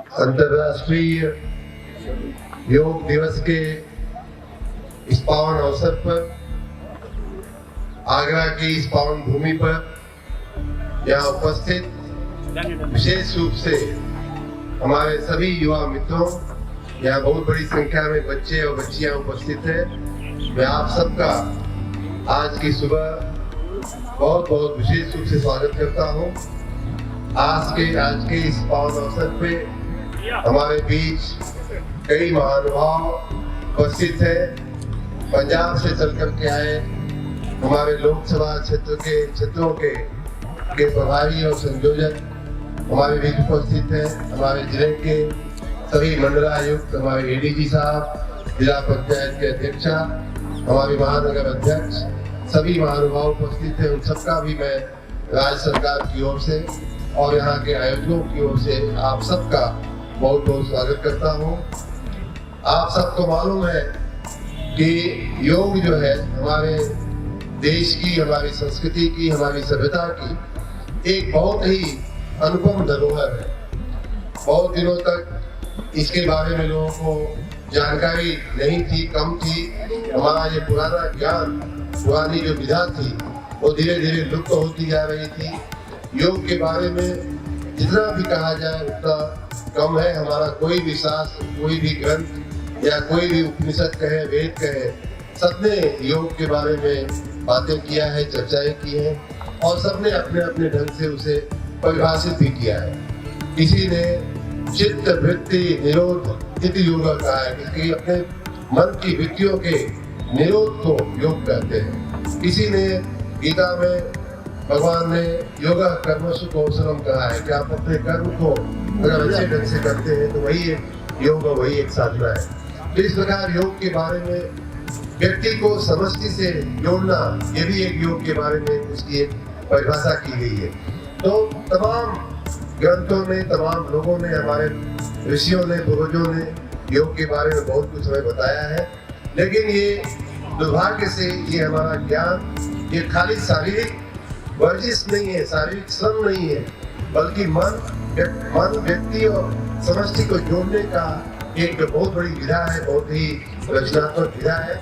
अंतर्राष्ट्रीय योग दिवस के इस पावन अवसर पर आगरा की इस पावन भूमि पर यहाँ उपस्थित विशेष रूप से हमारे सभी युवा मित्रों, यहाँ बहुत बड़ी संख्या में बच्चे और बच्चियां उपस्थित हैं। मैं आप सबका आज की सुबह बहुत बहुत विशेष रूप से स्वागत करता हूँ। आज के इस पावन अवसर पे हमारे बीच कई महानुभाव उपस्थित हैं। पंजाब से चल करके आए हमारे लोकसभा क्षेत्रों के प्रभारी और संयोजक हमारे बीच उपस्थित हैं। हमारे जिले के सभी मंडलायुक्त, हमारे एडीजी साहब, जिला पंचायत के अध्यक्षा, हमारे महानगर अध्यक्ष, सभी महानुभाव उपस्थित हैं। उन सबका भी मैं राज्य सरकार की ओर से और यहाँ के आयोजकों की ओर से आप सबका बहुत बहुत स्वागत करता हूँ। आप सबको मालूम है कि योग जो है हमारे देश की, हमारी संस्कृति की, हमारी सभ्यता की एक बहुत ही अनुपम धरोहर है। बहुत दिनों तक इसके बारे में लोगों को जानकारी नहीं थी, कम थी। हमारा ये पुराना ज्ञान, पुरानी जो विधा थी वो धीरे धीरे लुप्त होती जा रही थी। योग के बारे में जितना भी कहा जाए उतना कम है। हमारा कोई भी शास्त्र, कोई भी ग्रंथ या कोई भी उपनिषद कहे, वेद कहे, सबने योग के बारे में बातें किया है, चर्चाएं की है और सबने अपने अपने ढंग से उसे परिभाषित भी किया है। किसी ने चित्त वृत्ति निरोध इति योग कहा है, किसी अपने मन की वृत्तियों के निरोध को योग कहते हैं। किसी ने गीता में भगवान ने योगा कर्मसु कौशलम कहा है कि आप अपने कर्म को अगर अच्छे ढंग से करते हैं तो वही एक योग, वही एक साधना है। तो इस प्रकार योग के बारे में व्यक्ति को समष्टि से जोड़ना, ये भी एक योग के बारे में उसकी एक परिभाषा की गई है। तो तमाम ग्रंथों ने, तमाम लोगों ने, हमारे ऋषियों ने, पूर्वजों ने योग के बारे में बहुत कुछ हमें बताया है। लेकिन ये दुर्भाग्य से ये हमारा ज्ञान ये खाली शारीरिक वर्जिश नहीं है, शारीरिक श्रम नहीं है, बल्कि मन व्यक्ति और समष्टि को जोड़ने का एक बहुत बड़ी विधा है, बहुत ही रचनात्मक विधा है।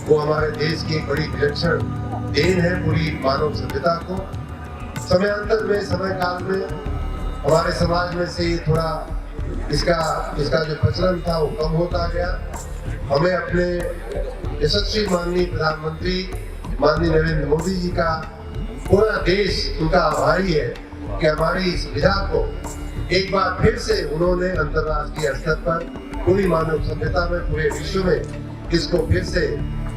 वो हमारे देश की एक बड़ी विलक्षण देन है पूरी मानव सभ्यता को। समयांतर में, समय काल में हमारे समाज में से ये थोड़ा इसका जो प्रचलन था वो कम होता गया। हमें अपने यशस्वी माननीय प्रधानमंत्री माननीय नरेंद्र मोदी जी का पूरा देश उनका आभारी है कि हमारी इस विधा को एक बार फिर से उन्होंने अंतर्राष्ट्रीय स्तर पर पूरी मानव सभ्यता में, पूरे विश्व में इसको फिर से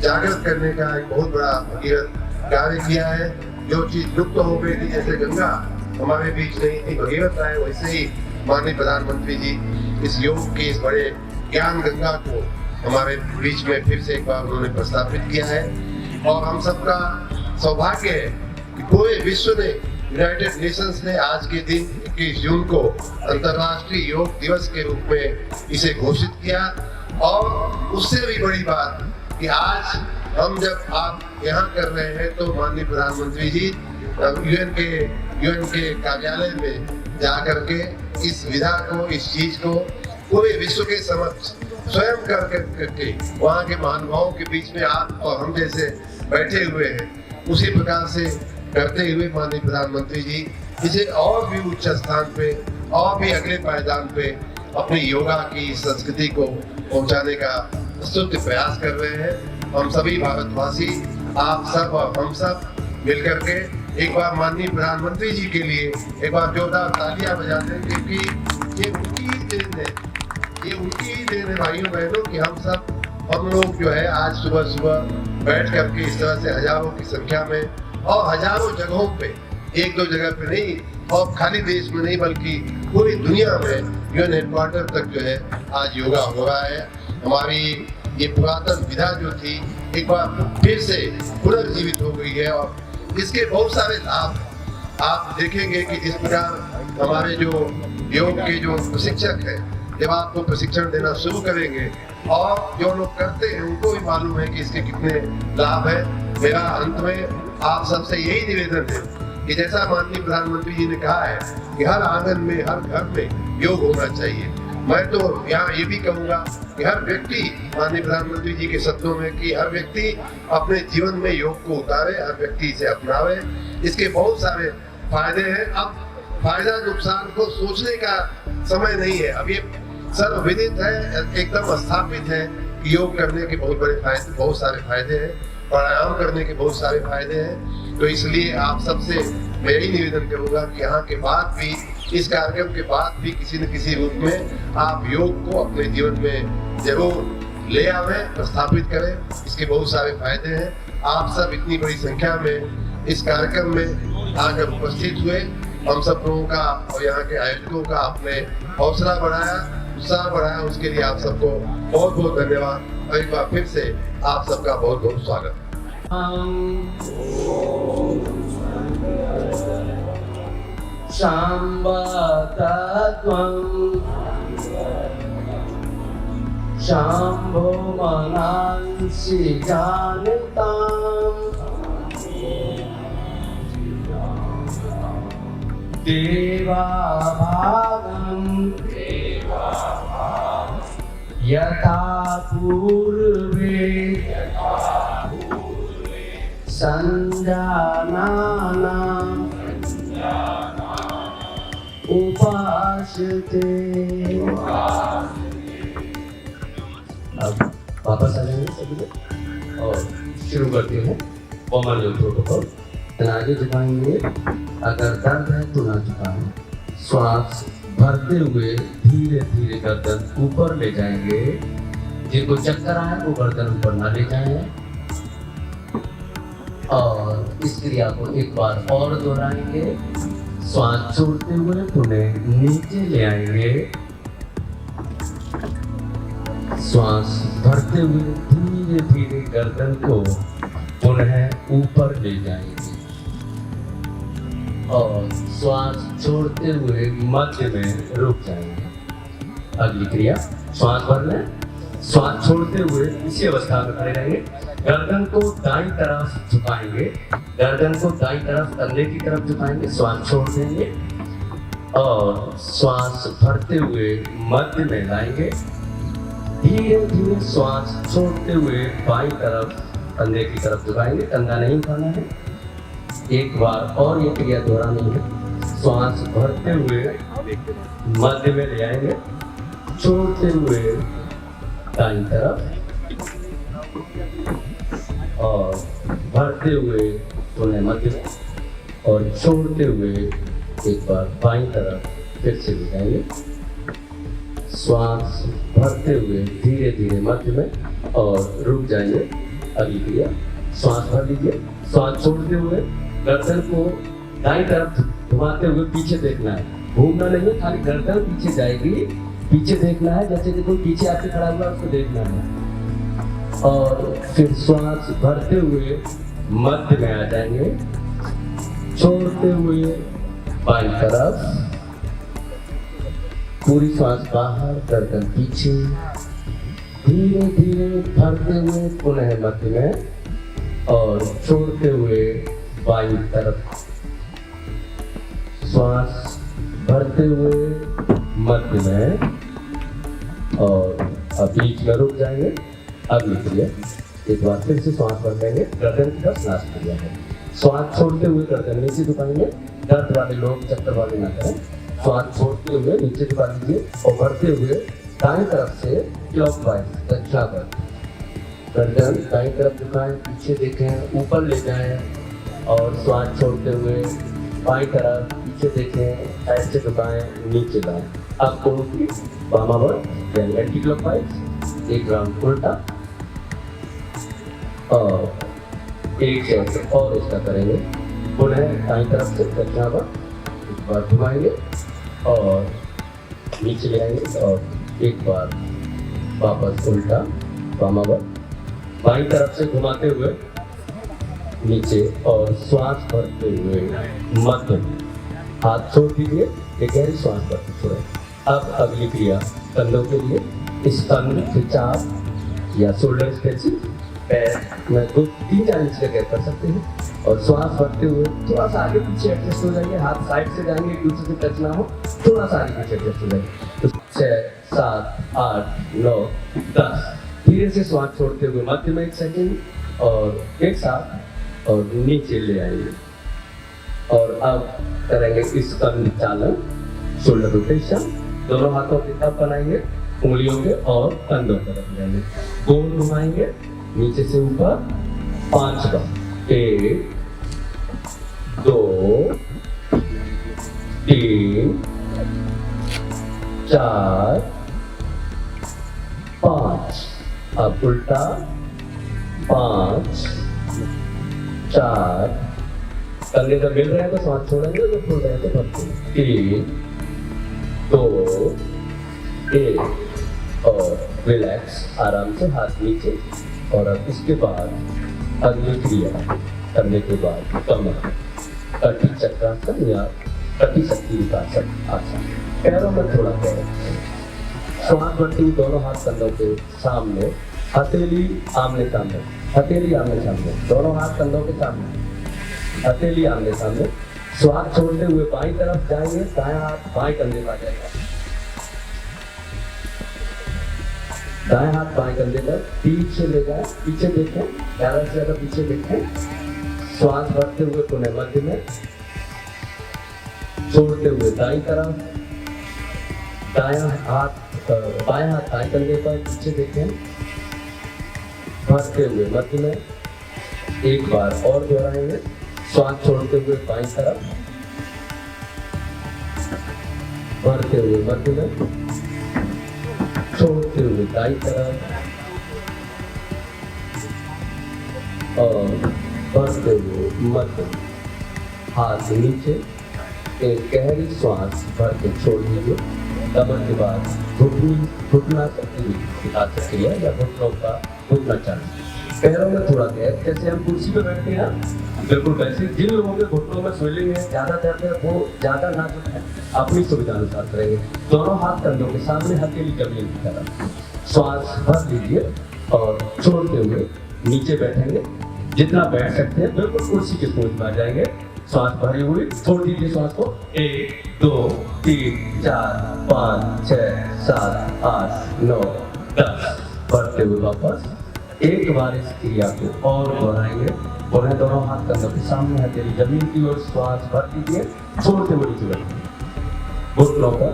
जागृत करने का एक बहुत बड़ा भगीरथ कार्य किया है। जो चीज लुप्त हो गई थी, जैसे गंगा हमारे बीच नहीं थी, भगीरथ आए, वैसे ही माननीय प्रधानमंत्री जी इस योग की, इस बड़े ज्ञान गंगा को हमारे बीच में फिर से एक बार उन्होंने प्रस्थापित किया है। और हम सबका सौभाग्य है कि पूरे विश्व ने, यूनाइटेड नेशंस ने आज के दिन 21 जून को अंतर्राष्ट्रीय योग दिवस के रूप में इसे घोषित किया। और उससे भी बड़ी बात कि आज हम जब आप यहाँ कर रहे हैं तो माननीय प्रधानमंत्री जी यूएन के कार्यालय में जाकर के इस विधा को, इस चीज को पूरे विश्व के समक्ष स्वयं करके वहाँ के महानुभावों के बीच में आप और हम जैसे बैठे हुए हैं, उसी प्रकार से करते हुए माननीय प्रधानमंत्री जी इसे और भी उच्च स्थान पे और भी अगले पायदान पे अपनी योगा की संस्कृति को पहुंचाने का स्तुत्य प्रयास कर रहे हैं। हम सभी भारतवासी, आप सब और हम सब मिलकर के एक बार माननीय प्रधानमंत्री जी के लिए एक बार जोरदार तालियां बजाते हैं, क्योंकि ये उनकी ही देन है, ये उनकी ही देन है भाइयों बहनों कि हम लोग जो है आज सुबह सुबह बैठ करके इस तरह से हजारों की संख्या में और हजारों जगहों पे, एक दो जगह पे नहीं और खाली देश में नहीं बल्कि पूरी दुनिया में यूएन हेडक्वार्टर तक जो है आज योगा हो रहा है। हमारी ये पुरातन विधा जो थी एक बार फिर से पुनर्जीवित हो गई है और इसके बहुत सारे लाभ आप देखेंगे कि जिस प्रकार हमारे जो योग के जो प्रशिक्षक हैं जब आपको प्रशिक्षण देना शुरू करेंगे और जो लोग करते हैं उनको भी मालूम है कि इसके कितने लाभ है। मेरा अंत में आप सबसे यही निवेदन है कि जैसा माननीय प्रधानमंत्री जी ने कहा है कि हर आंगन में, हर घर में योग होना चाहिए। मैं तो यहाँ ये भी कहूँगा कि हर व्यक्ति, माननीय प्रधानमंत्री जी के शब्दों में, कि हर व्यक्ति अपने जीवन में योग को उतारे, हर व्यक्ति इसे अपनावे। इसके बहुत सारे फायदे हैं। अब फायदा नुकसान को सोचने का समय नहीं है। अब ये सर्वविदित है, एकदम स्थापित है कि योग करने के बहुत सारे फायदे हैं, प्राणायाम करने के बहुत सारे फायदे हैं। तो इसलिए आप सबसे मैं यही निवेदन करूंगा कि यहाँ के बाद भी, इस कार्यक्रम के बाद भी किसी न किसी रूप में आप योग को अपने जीवन में जरूर ले आवें, स्थापित करें। इसके बहुत सारे फायदे हैं। आप सब इतनी बड़ी संख्या में इस कार्यक्रम में आकर उपस्थित हुए, हम सब लोगों का और यहाँ के आयोजकों का आपने हौसला बढ़ाया, उत्साह बढ़ाया, उसके लिए आप सबको बहुत बहुत धन्यवाद। और एक बार फिर से आप सबका बहुत बहुत स्वागत। शंभो मनांसि जानताम् देवा भागम् यथा पूर्वे संजानानाम् उपासते। अब वापस आ जाएंगे सभी लोग और शुरू करते हैं कॉमन योग प्रोटोकॉल। आगे झुकाएंगे, अगर दर्द है तो ना झुकाएं। श्वास भरते हुए धीरे धीरे गर्दन ऊपर ले जाएंगे। जिनको चक्कर आए वो गर्दन ऊपर ना ले जाएं। और इस क्रिया को एक बार और दोहराएंगे। श्वास छोड़ते हुए पुनः नीचे ले आएंगे। श्वास भरते हुए धीरे धीरे गर्दन को पुनः ऊपर ले जाएंगे और श्वास छोड़ते हुए मध्य में रुक जाएंगे। अगली क्रिया, श्वास भरना, श्वास छोड़ते हुए इसी अवस्था में खड़े रहेंगे। गर्दन को दाईं तरफ झुकाएंगे, गर्दन को दाईं तरफ कंधे की तरफ झुकाएंगे। श्वास छोड़ देंगे और श्वास भरते हुए मध्य में लाएंगे। धीरे धीरे श्वास छोड़ते हुए बाईं तरफ कंधे की तरफ झुकाएंगे। कंधा नहीं उठाना है। एक बार और ये क्रिया दोहरानी है। श्वास भरते हुए मध्य में ले आएंगे, छोड़ते हुए दाईं तरफ और भरते हुए पुनः मध्य में और छोड़ते हुए एक बार बाईं तरफ फिर से ले जाएंगे। श्वास भरते हुए धीरे धीरे मध्य में और रुक जाएंगे। अगली क्रिया, श्वास भर लीजिए, श्वास छोड़ते हुए गर्दन को दाईं तरफ घुमाते हुए पीछे देखना है। घूमना नहीं है, खाली गर्दन पीछे जाएगी, पीछे देखना है। जैसे कि कोई पीछे आके खड़ा हुआ उसको देखना है। और फिर श्वास भरते हुए मध्य में आ जाएंगे, छोड़ते हुए बाईं तरफ, पूरी श्वास बाहर, गर्दन पीछे, धीरे धीरे भरते हुए पुनः मध्य में और छोड़ते हुए बाईं तरफ। श्वास भरते हुए मध्य में और अब बीच में रुक जाएंगे। अगली क्रिया, एक बार फिर से श्वास भर लेंगे, गर्दन की तरफ नाश क्रिया है। श्वास छोड़ते हुए गर्दन नीचे झुकाएंगे। दर्द वाले लोग चक्कर वाले ना करें। श्वास छोड़ते हुए नीचे झुका लीजिए और भरते हुए दाईं तरफ से क्लॉकवाइज दक्षिणावर्त। गर्दन दाईं तरफ झुकाएं, पीछे देखें, ऊपर ले जाएं और श्वास छोड़ते हुए बाईं तरफ पीछे देखें, ऐसे झुकाएं, नीचे लाएं। अब दोनों की वामावर्त यानी एंटी क्लॉकवाइज, एक राउंड उल्टा और एक चक्र और इसका करेंगे। पुनः दाईं तरफ से दक्षिणावर्त, एक बार घुमाएंगे और नीचे ले आएंगे और एक बार वापस उल्टा वामावर्त, बाईं तरफ से घुमाते हुए नीचे और श्वास भरते हुए मध्य में। हाथ छोड़ दीजिए, एक गहरी श्वास भरते छोड़ें। अब अगली क्रिया कंधों के लिए, इस कंध खिंचाव या शोल्डर स्ट्रेचिंग पैर में 2-3-4 इंच का गैप कर सकते हैं और श्वास भरते हुए थोड़ा सा आगे पीछे एडजस्ट हो जाएंगे, हाथ साइड से जाएंगे, एक दूसरे से टच ना हो, थोड़ा सा आगे पीछे एडजस्ट हो जाएंगे। तो 6, 7, 8, 9, 10 धीरे से श्वास छोड़ते हुए मध्य में 1 सेकंड और एक साथ और नीचे ले आएंगे। और अब करेंगे इस कंध चालन, शोल्डर रोटेशन, दोनों हाथों के तब बनाएंगे, उंगलियों के और कंधों पर रख लेंगे, गोल घुमाएंगे नीचे से ऊपर 5 बार, 1, 2, 3, 4, 5। अब उल्टा 5, 4, कंधे जब मिल रहे हैं तो सांस छोड़ेंगे, जब छोड़ रहे हैं तो भरते 3, 2, 1 और रिलैक्स, आराम से हाथ नीचे। और अब इसके बाद अगली क्रिया करने के बाद कमर, कटी चक्रासन या कटी शक्ति विकासन आसन, पैरों में थोड़ा पैर, श्वास भरते हुए दोनों हाथ कंधों के सामने, हथेली आमने सामने, हथेली आमने सामने, दोनों हाथ कंधों के सामने, हथेली आमने सामने। श्वास छोड़ते हुए बाईं तरफ जाएंगे, दायां हाथ बाएं कंधे पर जाएगा, दाएं हाथ बाएं कंधे पर, पीछे ले जाए, पीछे देखें, ज्यादा से ज्यादा पीछे देखें। श्वास भरते हुए पुनः मध्य में, छोड़ते हुए दाईं तरफ, दायां हाथ बाएं हाथ दाएं कंधे पर, पीछे देखें, भरते हुए मध्य में, एक बार और दोहराएंगे। श्वास छोड़ते हुए बाईं तरफ, भरते हुए मध्य में, छोड़ते हुए दाईं तरफ और भरते हुए मध्य, हाथ नीचे, एक गहरी श्वास भर के छोड़ दीजिए। कमर के बाद घुटना शक्ति विकास क्रिया या घुटनों का घुटना चालू, पैरों में थोड़ा गैप, जैसे हम कुर्सी पे बैठते हैं बिल्कुल वैसे। जिन लोगों के घुटनों में स्वेलिंग है, ज्यादा दर्द है, वो ज्यादा ना जो है अपनी सुविधा अनुसार करेंगे। दोनों हाथ कंधों के सामने, हथेली जमीन की तरफ, श्वास भर लीजिए और छोड़ते हुए नीचे बैठेंगे, जितना बैठ सकते हैं बिल्कुल कुर्सी के पोज में आ जाएंगे। श्वास भरी हुई, छोड़ दीजिए श्वास को, 1, 2, 3, 4, 5, 6, 7, 8, 9, 10 भरते हुए वापस। एक बार इस क्रिया को और दोहराएंगे, पुनः दोनों हाथ कंधों के सामने, हथेली जमीन की ओर, श्वास भर दीजिए, छोड़ते हुए नीचे बैठेंगे, घुटनों पर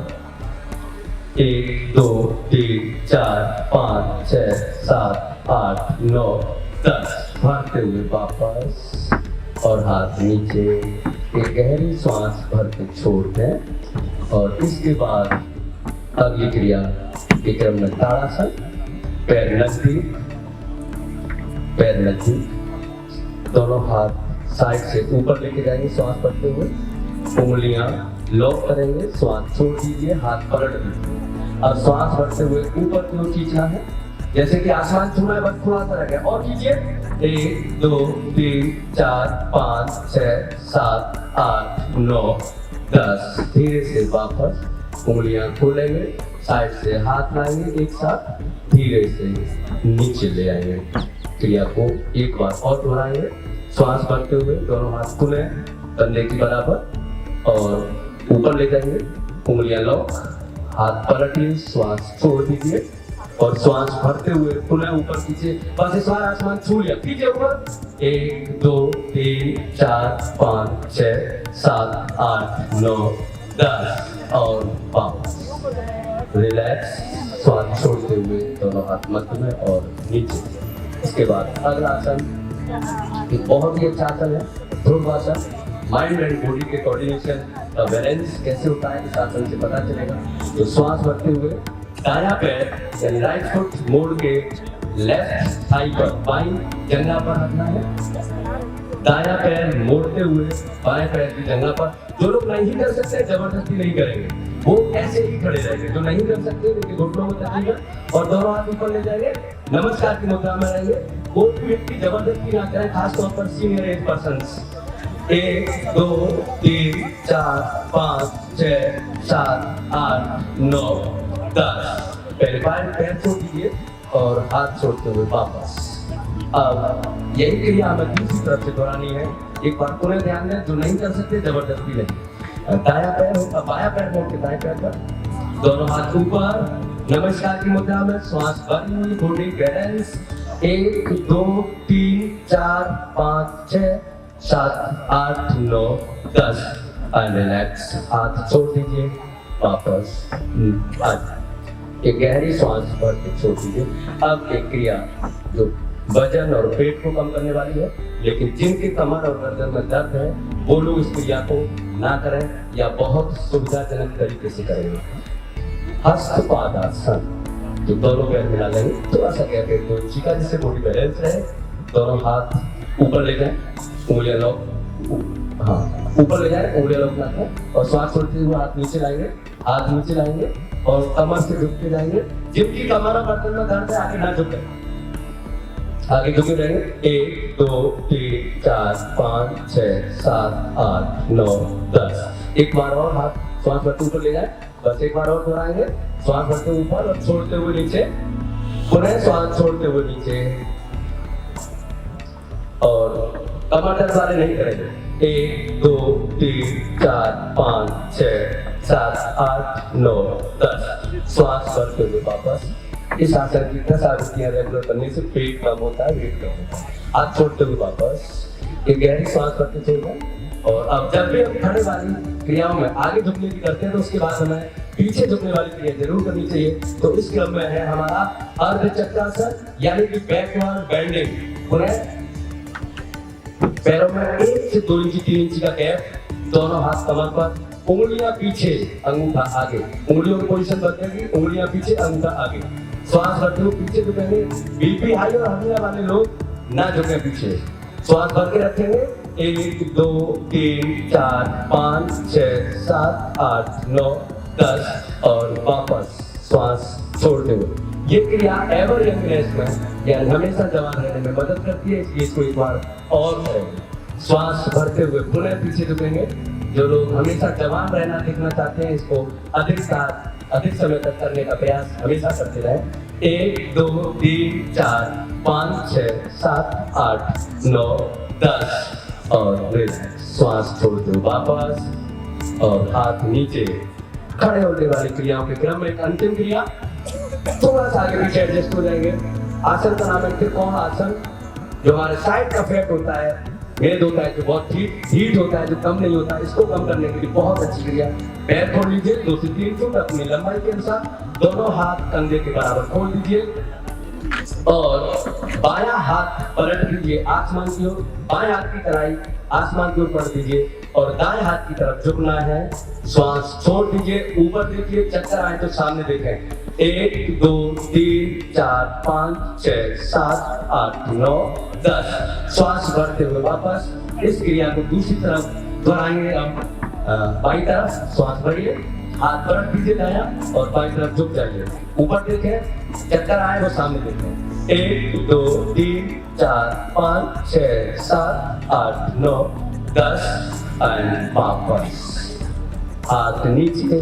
1, 2, 3, 4, 5, 6, 7, 8, 9, 10 भरते हुए वापस और हाथ नीचे, एक गहरी श्वास भर के छोड़ दें। और इसके बाद अगली क्रिया के क्रम में ताड़ासन, पैर नजदीक, पैर नजदीक, दोनों हाथ साइड से ऊपर लेके जाएंगे, श्वास भरते हुए, उंगलियां लॉक करेंगे, श्वास छोड़ दीजिए, हाथ पलट दीजिए। अब श्वास भरते हुए ऊपर की ओर खींचना है, जैसे कि आसमान छूना है, बस थोड़ा सा रखें और कीजिए। 1, 2, 3, 4, 5, 6, 7, 8, 9, 10 धीरे से वापस उंगलियां खोलेंगे, साइड से हाथ लाएंगे, एक साथ धीरे से नीचे ले आएंगे। क्रिया को एक बार और दोहराएंगे, श्वास भरते हुए दोनों हाथ खुले कंधे की बराबर और ऊपर ले जाएंगे, उंगलियां लॉक, हाथ पलटिए, श्वास छोड़ दीजिए और श्वास भरते हुए पुनः ऊपर कीजिए, बस इस बार आसमान छू लिया, कीजिए ऊपर। 1, 2, 3, 4, 5, 6, 7, 8, 9, 10 और वापस रिलैक्स, श्वास छोड़ते हुए दोनों हाथ मध्य में और नीचे। इसके बाद अगला आसन एक बहुत ही अच्छा आसन है, ध्रुवासन। माइंड एंड बॉडी के कोऑर्डिनेशन का बैलेंस कैसे होता है इस आसन से पता चलेगा। तो श्वास भरते हुए दायां पैर यानी राइट फुट मोड़ के लेफ्ट थाई पर, बाईं जंघा पर रखना है, दायां पैर मोड़ते हुए बाएं पैर की जंघा पर। जो लोग नहीं कर सकते जबरदस्ती नहीं करेंगे, वो ऐसे ही खड़े रहेंगे। जो नहीं कर सकते उनके घुटनों में तकिएगा और दोनों हाथ ऊपर ले जाएंगे, नमस्कार की मुद्रा में रहेंगे। कोई भी व्यक्ति जबरदस्ती ना करें, खासतौर पर सीनियर एज पर्सन्स। 1, 2, 3, 4, 5, 6, 7, 8, 9, 10 पहले पैर छोड़ दीजिए और हाथ छोड़ते हुए वापस अब यही क्रिया हमें दूसरी तरफ से दोहरानी है। एक बार पुनः ध्यान दें, जो नहीं कर सकते जबरदस्ती नहीं। दायां पैर होगा, बायां पैर मोड़ के दाएं पैर पर, दोनों हाथ ऊपर, नमस्कार की मुद्रा में, श्वास भरी हुई, बॉडी बैलेंस। 1 2 3 4 5 6 7 8 9 10 and relax. हाथ छोड़ दीजिए, वापस एक गहरी सांस भर के छोड़ दीजिए। अब एक क्रिया जो वजन और पेट को कम करने वाली है, लेकिन जिनके कमर और गर्दन में दर्द है वो लोग इस क्रिया को ना करें या बहुत सुविधाजनक तरीके से करेंगे। हस्तपादासन, जो दोनों पैर मिला लेंगे, थोड़ा सा गैप एक 2 इंच का, जिससे बॉडी बैलेंस रहे। दोनों हाथ ऊपर ले जाएं, उंगलियां लॉक, हाँ ऊपर ले जाएं, उंगलियां लॉक रखें और श्वास छोड़ते हुए हाथ नीचे लाएंगे, हाथ नीचे लाएंगे और कमर से झुकते जाएंगे। जिनकी कमर और गर्दन में दर्द है आगे ना झुके, आगे झुके रहेंगे। 1 2 3 4 5 6 7 8 9 10। एक बार और हाथ श्वास भरते ऊपर ले जाए, बस एक बार और दोहराएंगे। श्वास भरते ऊपर और छोड़ते हुए नीचे, पुनः श्वास छोड़ते हुए नीचे, और कमर दर्द वाले नहीं करेंगे। 1 2 3 4 5 6 7 8 9 10। श्वास भरते हुए वापस। इस आसन की 10 आवृत्तियां रेगुलर करने से पेट कम होता है, वेट कम होता है। हाथ छोड़ते हुए वापस एक गहरी सांस भरते छोड़ना। और अब जब भी हम खड़े वाली क्रियाओं में आगे झुकने की करते हैं तो उसके बाद हमें पीछे झुकने वाली क्रिया जरूर करनी चाहिए। तो इस क्रम में है हमारा अर्धचक्रासन, यानी कि बैकवर्ड बेंडिंग। पुनः पैरों में 1 से 2 इंच 3 इंच का गैप, दोनों हाथ कमर पर, उंगलियां पीछे, अंगूठा आगे, उंगलियों की पोजीशन बदलेगी, उंगलियां पीछे, अंगूठा आगे। श्वास भरते हुए पीछे झुकेंगे। बीपी हाई और हर्निया वाले लोग ना झुके पीछे, श्वास भर के रखेंगे। 1 2 3 4 5 6 7 8 9 10 और वापस श्वास छोड़ते हुए। ये क्रिया एवर यंगनेस में यानी हमेशा जवान रहने में मदद करती है, इसलिए इसको एक बार और करेंगे। श्वास भरते हुए पुनः पीछे झुकेंगे। जो लोग हमेशा जवान रहना देखना चाहते हैं, इसको अधिक समय तक करने का प्रयास हमेशा करते रहे। 1 2 3 4 5 6 7 8 9 10 और रिलैक्स। श्वास छोड़ते हुए वापस और हाथ नीचे। खड़े होने वाली क्रियाओं के क्रम में एक अंतिम क्रिया, थोड़ा सा आगे पीछे एडजस्ट हो जाएंगे। आसन का नाम है त्रिकोण आसन। जो हमारे साइड का फैट होता है, वेद होता है, जो बहुत हीट होता है, जो कम नहीं होता, इसको कम करने के लिए बहुत अच्छी क्रिया। पैर खोल लीजिए 2 से 3 फुट अपनी लंबाई के अनुसार, दोनों हाथ कंधे के बराबर खोल दीजिए और बायां हाथ पलट लीजिए आसमान की ओर। बाएं हाथ की कलाई आसमान की ओर पलट दीजिए और दाएं हाथ की तरफ झुकना है। श्वास छोड़ दीजिए, ऊपर देखिए, चक्कर आए तो सामने देखें। 1 2 3 4 5 6 7 8 9 10। श्वास भरते हुए वापस इस क्रिया को दूसरी तरफ दोहराएंगे। अब बाईं तरफ श्वास भरिए, हाथ पलट दीजिए दायां और बाईं तरफ झुक जाइए। ऊपर देखें, चक्कर आए वो सामने देखें। 1 2 3 4 5 6 7 8 9 10 एंड वापस। हाथ नीचे,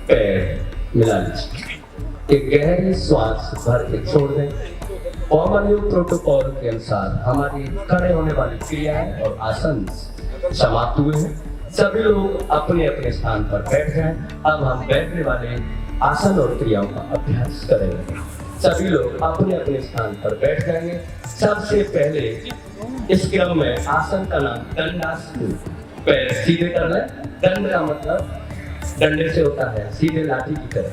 पैर मिला लीजिए। एक गहरी श्वास भर के छोड़ दें। कॉमन योग प्रोटोकॉल के अनुसार हमारी खड़े होने वाली क्रियाएं और आसन समाप्त हुए हैं। सभी लोग अपने अपने स्थान पर बैठ जाएं। अब हम बैठने वाले आसन और क्रियाओं का अभ्यास करेंगे। सभी लोग अपने अपने स्थान पर बैठ जाएंगे। सबसे पहले इस क्रम में आसन का नाम दंडासन। पैर सीधे कर लें। दंड का मतलब डंडे से होता है, सीधे लाठी की तरह।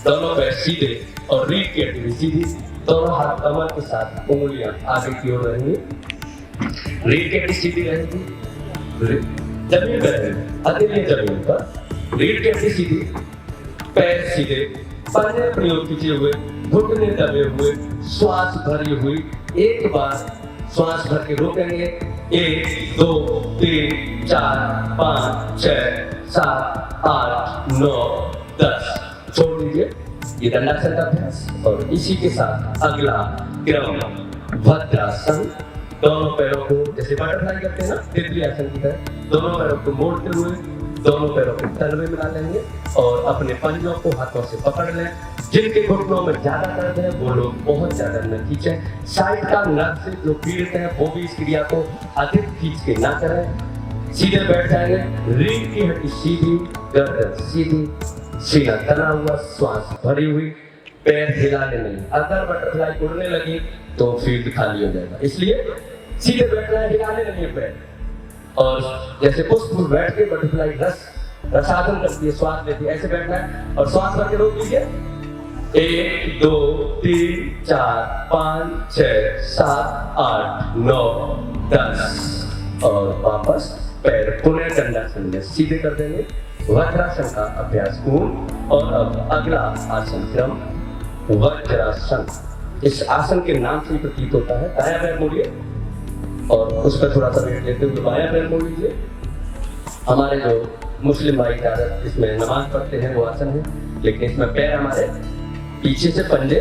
दोनों पैर सीधे और रीढ़ की हड्डी भी सीधी। दोनों हाथ कमर के साथ, उंगलियां आगे की ओर रहेंगी, रीढ़ की हड्डी सीधी रहेगी, जमीन पर रहेगी, हथेलियां जमीन पर, रीढ़ की हड्डी सीधी, पैर सीधे, पंजे अपनी ओर खींचे हुए, घुटने दबे हुए, श्वास भरी हुई। एक बार श्वास भर के रोकेंगे। 1 2 3 4 5 6 7 8 9 10। छोड़ दीजिए। ये दंडासन का अभ्यास। और इसी के साथ अगला क्रम भद्रासन। दोनों पैरों को जैसे बटरफ्लाई करते हैं ना, तितली आसन की तरह, दोनों पैरों को मोड़ते हुए दोनों पैरों के तलवे मिला लेंगे और अपने पंजों को हाथों से पकड़ लें। जिनके घुटनों में ज्यादा दर्द है वो लोग बहुत ज्यादा न खींचें। साइड का नर्व से जो पीड़ित है वो भी इस क्रिया को अधिक खींच के ना करें। सीधे बैठ जाएंगे, रीढ़ की हड्डी सीधी, गर्दन सीधी, सीना तना हुआ, श्वास भरी हुई, पैर हिलाने नहीं। अगर बटरफ्लाई उड़ने लगी तो फील्ड खाली हो जाएगा, इसलिए सीधे बैठना है, हिलाने नहीं है पैर। और जैसे पुष्प बैठ के बटरफ्लाई रसासन करती है, श्वास लेती है, ऐसे बैठना है और श्वास भर के रोक लीजिए। 1 2 3 4 5 6 7 8 9 10 और वापस पैर पुनः दंडासन में सीधे कर देंगे। वज्रासन का अभ्यास पूर्ण। और अब अगला आसन क्रम वज्रासन। इस आसन के नाम से प्रतीत होता है। दायां पैर मोड़िए और उस पर थोड़ा सा वेट लेते हुए बायां पैर मोड़ लीजिए। हमारे जो मुस्लिम भाई ज्यादा इसमें नमाज पढ़ते हैं वो आसन है, लेकिन इसमें पैर हमारे पीछे से पंजे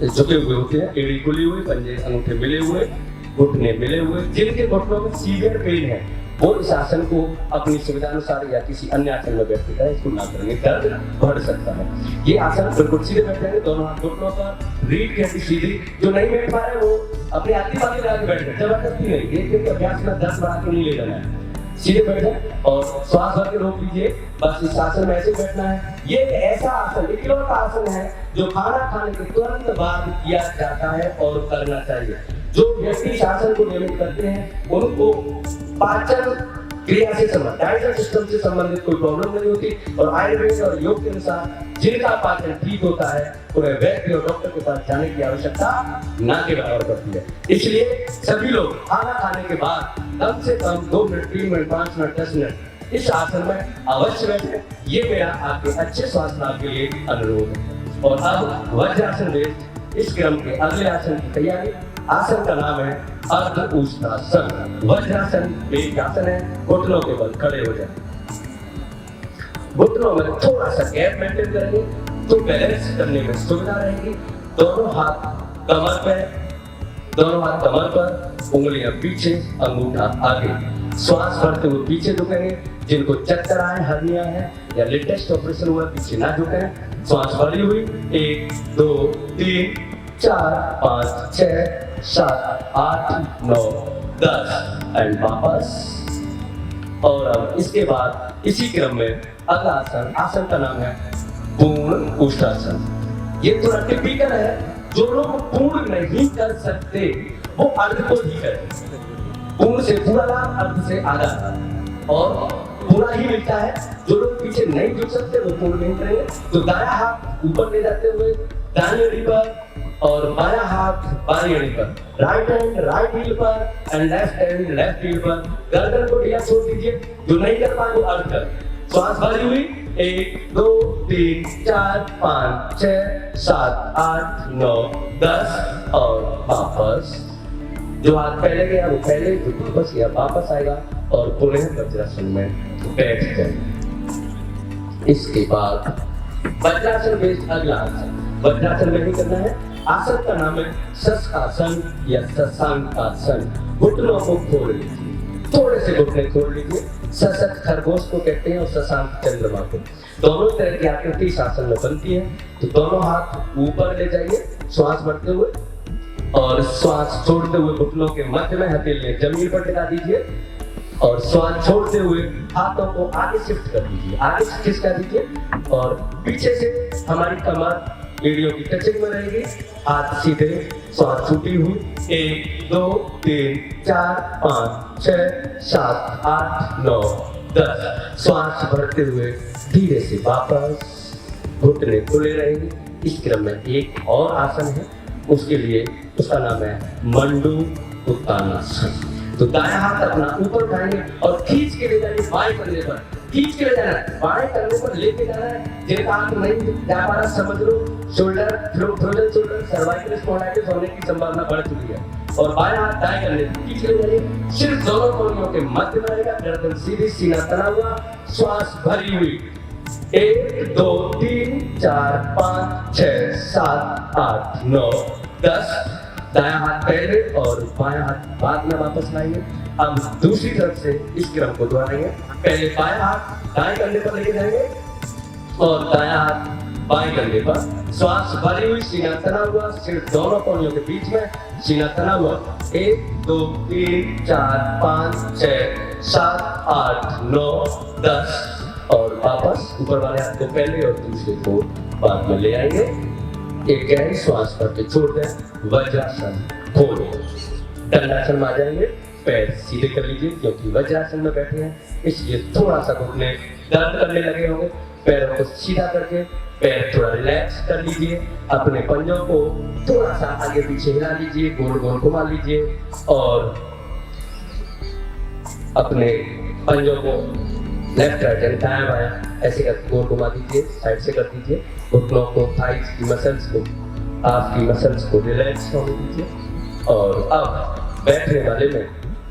झुके हुए होते हैं, एड़ी खुली हुई, पंजे अंगूठे मिले हुए, घुटने मिले हुए। जिनके घुटनों में सीवियर पेन है वो इस आसन को अपनी सुविधा अनुसार या किसी अन्य आसन में बैठ के इसको ना करेंगे, दर्द बढ़ सकता है। ये आसन बिल्कुल सीधे बैठेंगे, दोनों हाथ घुटनों पर, रीढ़ की हड्डी सीधी। जो नहीं बैठ पा रहे वो अपनी आती बातें लगा के बैठ गए, जबरदस्ती नहीं। एक दिन के अभ्यास में 10 बढ़ा के नहीं ले जाना है। सीधे बैठ जाए और श्वास भर के रोक लीजिए। बस इस आसन में ऐसे बैठना है। ये ऐसा आसन, इकलौता आसन है जो खाना खाने के तुरंत बाद किया जाता है और करना चाहिए। जो व्यक्ति इस आसन को नियमित करते हैं उनको पाचन क्रिया से संबंधित, डाइजेस्टिव सिस्टम से संबंधित कोई प्रॉब्लम नहीं होती। और आयुर्वेद और योग के अनुसार जिनका पाचन ठीक होता है उन्हें वैद्य और डॉक्टर के पास जाने की आवश्यकता ना के बराबर पड़ती है। इसलिए सभी लोग खाना खाने के बाद कम से कम 2 मिनट, 3 मिनट, 5 मिनट, 10 मिनट इस आसन में अवश्य बैठे। ये मेरा आपके अच्छे स्वास्थ्य लाभ के लिए अनुरोध है। और अब वज्रासन में इस क्रम के अगले आसन की तैयारी। आसन का नाम है अर्ध उष्णासन। वज्रासन एक आसन है, घुटनों के बल खड़े हो जाए, घुटनों में थोड़ा सा गैप मेंटेन करेंगे तो बैलेंस करने में सुविधा रहेगी। दोनों हाथ कमर पर, उंगलियां पीछे, अंगूठा आगे। श्वास भरते हुए पीछे झुकेंगे। जिनको चक्कर आए, हर्निया है या लेटेस्ट ऑपरेशन हुआ, पीछे ना झुकें। श्वास भरी हुई 1 2 3 4 5 6 7 8 9 10 एंड वापस। और अब इसके बाद इसी क्रम में अगला आसन का नाम है पूर्ण उष्टासन। ये थोड़ा टिपिकल है। जो लोग पूर्ण नहीं कर सकते वो अर्ध को ही करें। पूर्ण से पूरा लाभ, अर्ध से आधा लाभ, और पूरा ही मिलता है। जो लोग पीछे नहीं झुक सकते वो पूर्ण नहीं करेंगे। तो दायां हाथ ऊपर ले जाते हुए दाईं एड़ी पर और बायां हाथ बाईं एड़ी पर, राइट हैंड राइट हील पर and left hand left heel पर। गर्दन को ढीला छोड़ दीजिए। जो नहीं कर पाए वो अर्ध कर। श्वास भरी हुई 1 2 3 4 5 6 7 8 9 10 और वापस। जो हाथ पहले गया वो पहले, जो वापस गया वापस आएगा और पुनः वज्रासन में बैठ जाए। इसके बाद वज्रासन बेस्ड अगला आसन। वज्रासन में ही करना है। आसन का नाम है शशकासन या शशांकासन। घुटनों को खोल लीजिए, थोड़े से घुटने खोल लीजिए। शशक खरगोश को कहते हैं और शशांक चंद्रमा को। दोनों तरह की आकृति इस आसन में बनती है। तो दोनों हाथ ऊपर ले जाइए श्वास भरते हुए और श्वास छोड़ते हुए घुटनों के मध्य में हथेलियां जमीन पर टिका दीजिए और श्वास छोड़ते हुए हाथों को आगे शिफ्ट कर दीजिए, आगे खिसका दीजिए और पीछे से हमारी कमर एड़ियों की टचिंग में रहेगी। हाथ सीधे, श्वास छूटी हुई 1 2 3 4 5 6 7 8 9 10। श्वास भरते हुए धीरे से वापस, घुटने खुले रहेंगे। इस क्रम में एक और आसन है, उसके लिए उसका नाम है मंडू उत्तानासन। तो दायां हाथ अपना ऊपर उठाएंगे और खींच के ले जाएंगे बाएं कंधे पर, खींच के ले जाना है, बाएं कंधे पर लेके जाना है। जिनका हाथ नहीं जा पा रहा समझ लो shoulder, frozen shoulder, cervical spondylitis होने की संभावना बढ़ चुकी है। और बाएं हाथ दाएं कंधे पर खींच के ले जाइए। सिर्फ दोनों कोहनियों के मध्य में रहेगा, गर्दन सीधी, सीना तना हुआ, श्वास भरी हुई 1 2 3 4 5 6 7 8 9 10। दायां हाथ पहले और बायां हाथ बाद में वापस लाइए। अब दूसरी तरफ से इस क्रम को दोहराएंगे। पहले बाएं हाथ दाएं कंधे पर लेके जाएंगे और दायां हाथ बाएं कंधे पर। श्वास भरी हुई, सीना तना हुआ, सिर दोनों कोहनियों के बीच में, सीना तना हुआ। 1 2 3 4 5 6 7 8 9 10 और वापस ऊपर वाले हाथ को पहले और दूसरे को बाद में ले आएंगे। एक गहरी श्वास करके छोड़ दें। वज्रासन खोलें, दंडासन में आ जाएंगे। पैर सीधे कर लीजिए क्योंकि वज्रासन में बैठे हैं इसलिए थोड़ा सा घुटने दर्द करने लगे होंगे। पैरों को सीधा करके पैर थोड़ा रिलैक्स कर लीजिए। अपने पंजों को थोड़ा सा आगे पीछे हिला लीजिए, गोल गोल घुमा लीजिए और अपने पंजों को लेफ्ट राइट यानी दायां बायां ऐसे करके गोल घुमा दीजिए, साइड से कर दीजिए। घुटनों को, थाइस की मसल्स को, आपकी मसल्स को रिलैक्स होने दीजिए। और अब बैठने वाले में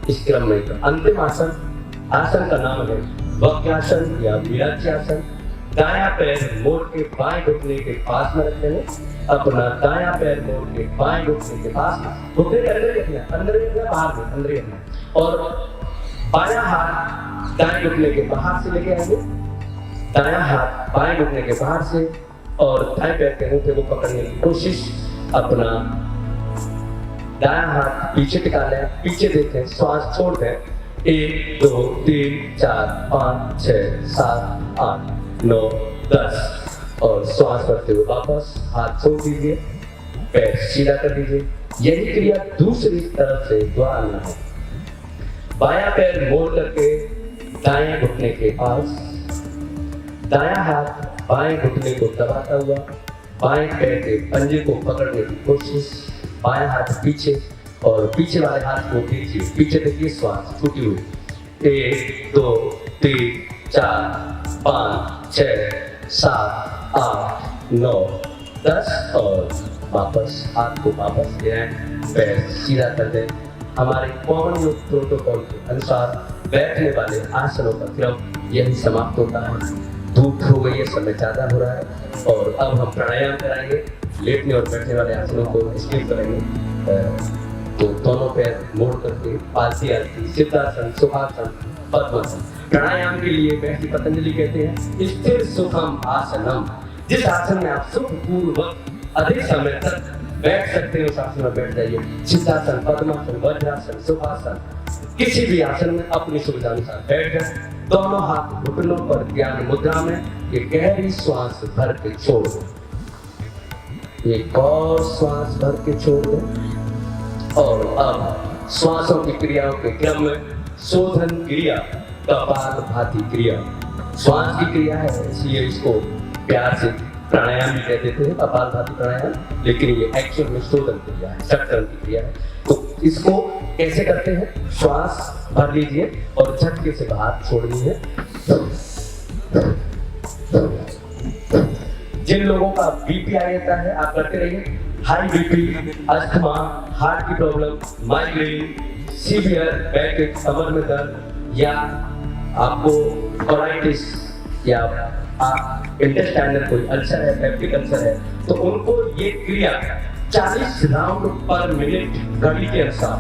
इस क्रम में अंतिम आसन का नाम है वक्रासन या विराज्यासन। दायां पैर मोड़ के बाएं घुटने के पास में रख देंगे। अपना दायां पैर मोड़ के बाएं घुटने के पास, घुटने के अंदर रखना, अंदर रखना, बाहर नहीं, अंदर रखना। और बायां हाथ दाएं घुटने के बाहर से लेके आएंगे, दायां हाथ बाएं घुटने के बाहर से और दाएं पैर के अंगूठे को पकड़ने की कोशिश। अपना दायां हाथ पीछे टिका लें, पीछे देखें, श्वास छोड़ दें। 1 2 3 4 5 6 7 8 9 10 और श्वास करते हुए वापस हाथ छोड़ दीजिए, पैर सीधा कर दीजिए। यही क्रिया दूसरी तरफ से दोहराना है। बायां पैर मोड़ करके दाएं घुटने के पास, दायां हाथ बाएं घुटने को दबाता हुआ बाएं पैर के पंजे को पकड़ने की कोशिश। बायां हाथ पीछे और पीछे वाले हाथ को दीजिए, पीछे देखिए, श्वास छूटी हुई। 1 2 3 4 5 6 7 8 9 10 और वापस हाथ को वापस ले आए, पैर सीधा कर दें। हमारे कॉमन योग प्रोटोकॉल के अनुसार बैठने वाले आसनों का क्रम यही समाप्त होता है। धूप हो गई है, समय ज्यादा हो रहा है और अब हम प्राणायाम कराएंगे। लेटने और बैठने वाले आसनों को स्किप करेंगे। तो दोनों पैर मोड़ करके पालती आलती, सिद्धासन, सुखासन, पद्मासन। प्राणायाम के लिए महर्षि पतंजलि कहते हैं स्थिर सुखम आसनम। जिस आसन में आप सुखपूर्वक अधिक समय तक बैठ सकते हैं उस आसन में बैठ जाइए। सिद्धासन, पद्मासन, वज्रासन, सुखासन, किसी भी आसन में अपनी सुविधा अनुसार बैठ जाए। दोनों हाथ घुटनों पर ध्यान मुद्रा में एक गहरी श्वास भर के छोड़ दो। एक और श्वास भर के छोड़ दो। और अब श्वासों की क्रियाओं के क्रम में शोधन क्रिया, कपालभाति क्रिया। श्वास की क्रिया है इसलिए इसको प्यार से प्राणायाम भी कह देते हैं, कपालभाति प्राणायाम, लेकिन ये एक्चुअल में शोधन क्रिया है, सक्रण की क्रिया है। तो इसको कैसे करते हैं? श्वास भर लीजिए और झटके से बाहर छोड़नी है। जिन लोगों का बीपी आ जाता है आप करते रहिए। हाई बीपी, अस्थमा, हार्ट की प्रॉब्लम, माइग्रेन, सीवियर बैक, कमर में दर्द या आपको कोलाइटिस या इंटेस्टाइनल कोई अल्सर है, पेप्टिक अल्सर है, तो उनको ये क्रिया 40 राउंड पर मिनट घड़ी के अनुसार